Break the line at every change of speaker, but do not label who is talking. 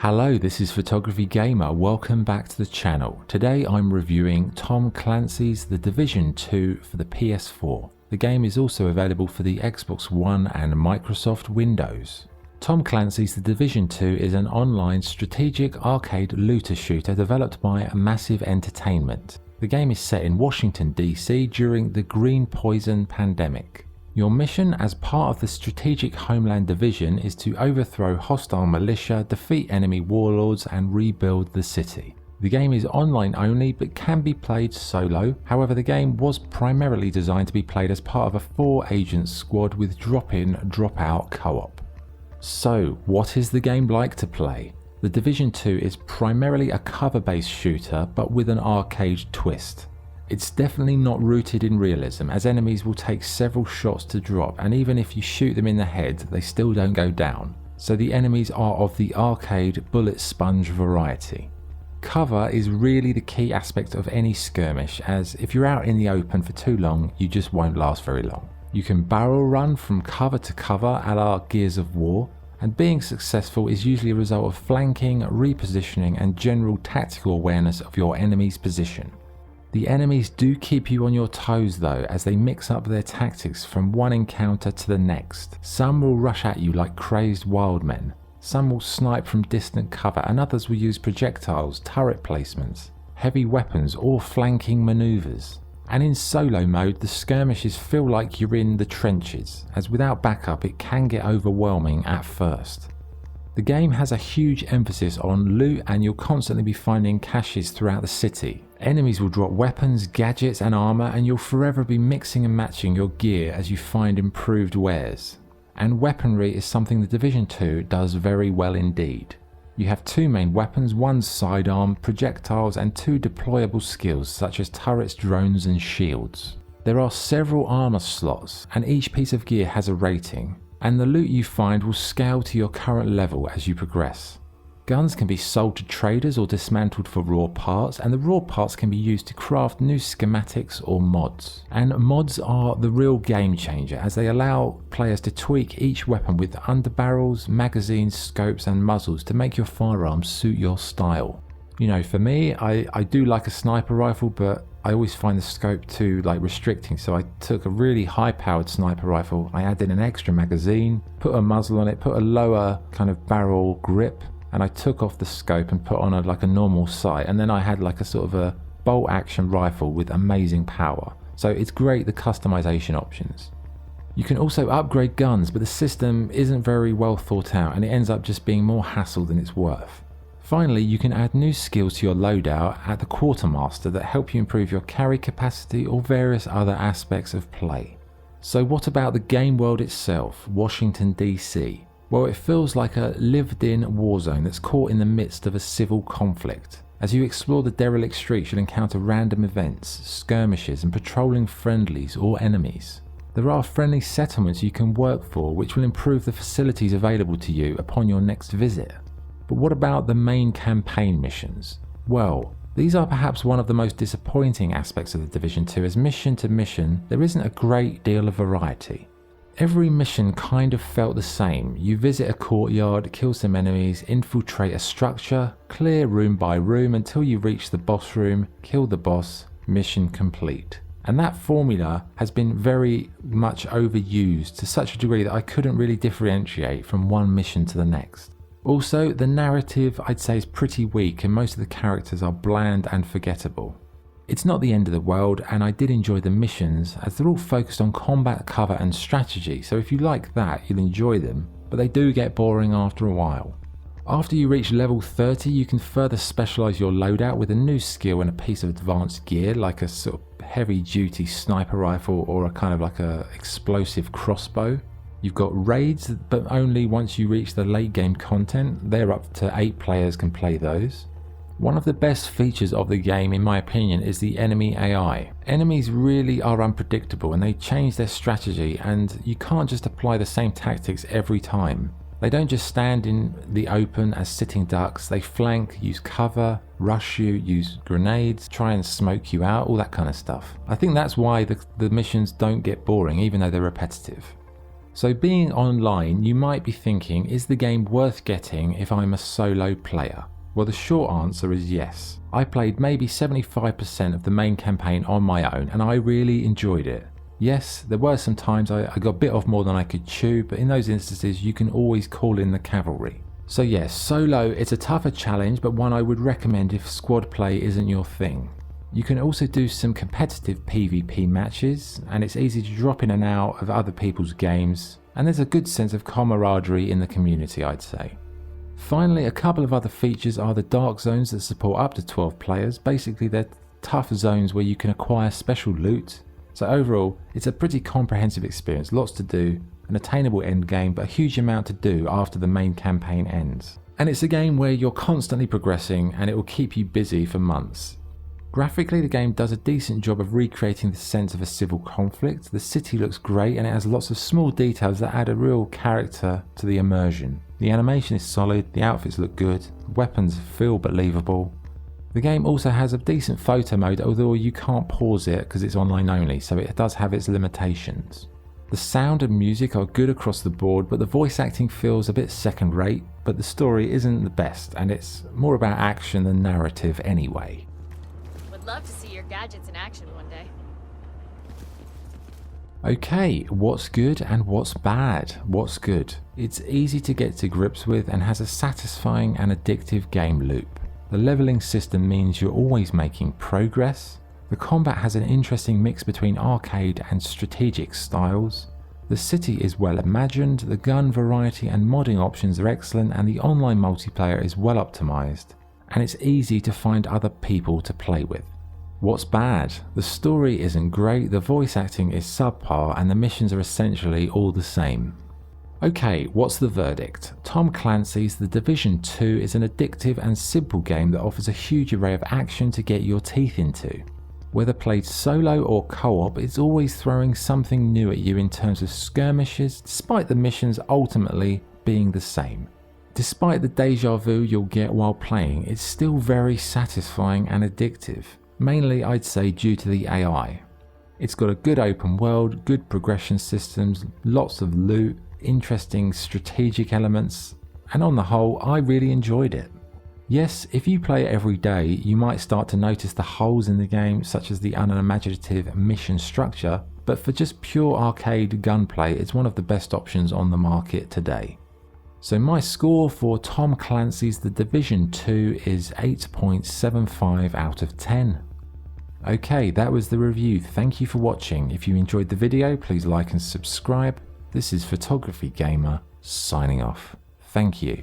Hello, this is Photography Gamer. Welcome back to the channel. Today I'm reviewing Tom Clancy's The Division 2 for the PS4. The game is also available for the Xbox One and Microsoft Windows. Tom Clancy's The Division 2 is an online strategic arcade looter shooter developed by Massive Entertainment. The game is set in Washington DC during the Green Poison pandemic. Your mission as part of the Strategic Homeland Division is to overthrow hostile militia, defeat enemy warlords and rebuild the city. The game is online only but can be played solo. However, the game was primarily designed to be played as part of a 4-agent squad with drop-in, drop-out co-op. So, what is the game like to play? The Division 2 is primarily a cover-based shooter but with an arcade twist. It's definitely not rooted in realism, as enemies will take several shots to drop, and even if you shoot them in the head, they still don't go down. So the enemies are of the arcade bullet sponge variety. Cover is really the key aspect of any skirmish, as if you're out in the open for too long, you just won't last very long. You can barrel run from cover to cover a la Gears of War, and being successful is usually a result of flanking, repositioning and general tactical awareness of your enemy's position. The enemies do keep you on your toes though, as they mix up their tactics from one encounter to the next. Some will rush at you like crazed wild men, some will snipe from distant cover, and others will use projectiles, turret placements, heavy weapons or flanking maneuvers. And in solo mode, the skirmishes feel like you're in the trenches, as without backup it can get overwhelming at first. The game has a huge emphasis on loot, and you'll constantly be finding caches throughout the city. Enemies will drop weapons, gadgets and armor, and you'll forever be mixing and matching your gear as you find improved wares. And weaponry is something the Division 2 does very well indeed. You have 2 main weapons, one sidearm, projectiles and 2 deployable skills such as turrets, drones and shields. There are several armor slots, and each piece of gear has a rating, and the loot you find will scale to your current level as you progress. Guns can be sold to traders or dismantled for raw parts, and the raw parts can be used to craft new schematics or mods. And mods are the real game changer, as they allow players to tweak each weapon with underbarrels, magazines, scopes and muzzles to make your firearms suit your style. You know, for me, I do like a sniper rifle, but I always find the scope too restricting, so I took a really high powered sniper rifle, I added an extra magazine, put a muzzle on it, put a lower kind of barrel grip, and I took off the scope and put on a normal sight, and then I had like a sort of a bolt action rifle with amazing power. So it's great, the customization options. You can also upgrade guns, but the system isn't very well thought out and it ends up just being more hassle than it's worth. Finally, you can add new skills to your loadout at the Quartermaster that help you improve your carry capacity or various other aspects of play. So what about the game world itself, Washington DC? Well, it feels like a lived-in war zone that's caught in the midst of a civil conflict. As you explore the derelict streets, you'll encounter random events, skirmishes and patrolling friendlies or enemies. There are friendly settlements you can work for, which will improve the facilities available to you upon your next visit. But what about the main campaign missions? Well, these are perhaps one of the most disappointing aspects of the Division 2, as mission to mission there isn't a great deal of variety. Every mission kind of felt the same. You visit a courtyard, kill some enemies, infiltrate a structure, clear room by room until you reach the boss room, kill the boss, mission complete. And that formula has been very much overused to such a degree that I couldn't really differentiate from one mission to the next. Also, the narrative I'd say is pretty weak and most of the characters are bland and forgettable. It's not the end of the world, and I did enjoy the missions as they're all focused on combat, cover and strategy, so if you like that you'll enjoy them, but they do get boring after a while. After you reach level 30 you can further specialise your loadout with a new skill and a piece of advanced gear like a sort of heavy duty sniper rifle or a kind of like a explosive crossbow. You've got raids, but only once you reach the late game content. They're up to 8 players can play those. One of the best features of the game in my opinion is the enemy AI. Enemies really are unpredictable and they change their strategy, and you can't just apply the same tactics every time. They don't just stand in the open as sitting ducks, they flank, use cover, rush you, use grenades, try and smoke you out, all that kind of stuff. I think that's why the missions don't get boring even though they're repetitive. So being online, you might be thinking, is the game worth getting if I'm a solo player? Well, the short answer is yes. I played maybe 75% of the main campaign on my own and I really enjoyed it. Yes, there were some times I got bit off more than I could chew, but in those instances you can always call in the cavalry. So yes, solo, it's a tougher challenge, but one I would recommend if squad play isn't your thing. You can also do some competitive PvP matches, and it's easy to drop in and out of other people's games, and there's a good sense of camaraderie in the community, I'd say. Finally, a couple of other features are the dark zones that support up to 12 players. Basically, they're tough zones where you can acquire special loot. So overall, it's a pretty comprehensive experience, lots to do, an attainable end game, but a huge amount to do after the main campaign ends. And it's a game where you're constantly progressing and it will keep you busy for months. Graphically, the game does a decent job of recreating the sense of a civil conflict. The city looks great and it has lots of small details that add a real character to the immersion. The animation is solid, the outfits look good, weapons feel believable. The game also has a decent photo mode, although you can't pause it because it's online only, so it does have its limitations. The sound and music are good across the board, but the voice acting feels a bit second rate, but the story isn't the best and it's more about action than narrative anyway.
Love to see your gadgets in action one day.
Okay, what's good and what's bad? What's good? It's easy to get to grips with and has a satisfying and addictive game loop. The leveling system means you're always making progress. The combat has an interesting mix between arcade and strategic styles. The city is well imagined, the gun variety and modding options are excellent, and the online multiplayer is well optimized. And it's easy to find other people to play with. What's bad? The story isn't great, the voice acting is subpar, and the missions are essentially all the same. Okay, what's the verdict? Tom Clancy's The Division 2 is an addictive and simple game that offers a huge array of action to get your teeth into. Whether played solo or co-op, it's always throwing something new at you in terms of skirmishes, despite the missions ultimately being the same. Despite the deja vu you'll get while playing, it's still very satisfying and addictive. Mainly, I'd say, due to the AI. It's got a good open world, good progression systems, lots of loot, interesting strategic elements, and on the whole, I really enjoyed it. Yes, if you play it every day, you might start to notice the holes in the game, such as the unimaginative mission structure, but for just pure arcade gunplay, it's one of the best options on the market today. So my score for Tom Clancy's The Division 2 is 8.75 out of 10. Okay, that was the review. Thank you for watching. If you enjoyed the video, please like and subscribe. This is Photography Gamer signing off. Thank you.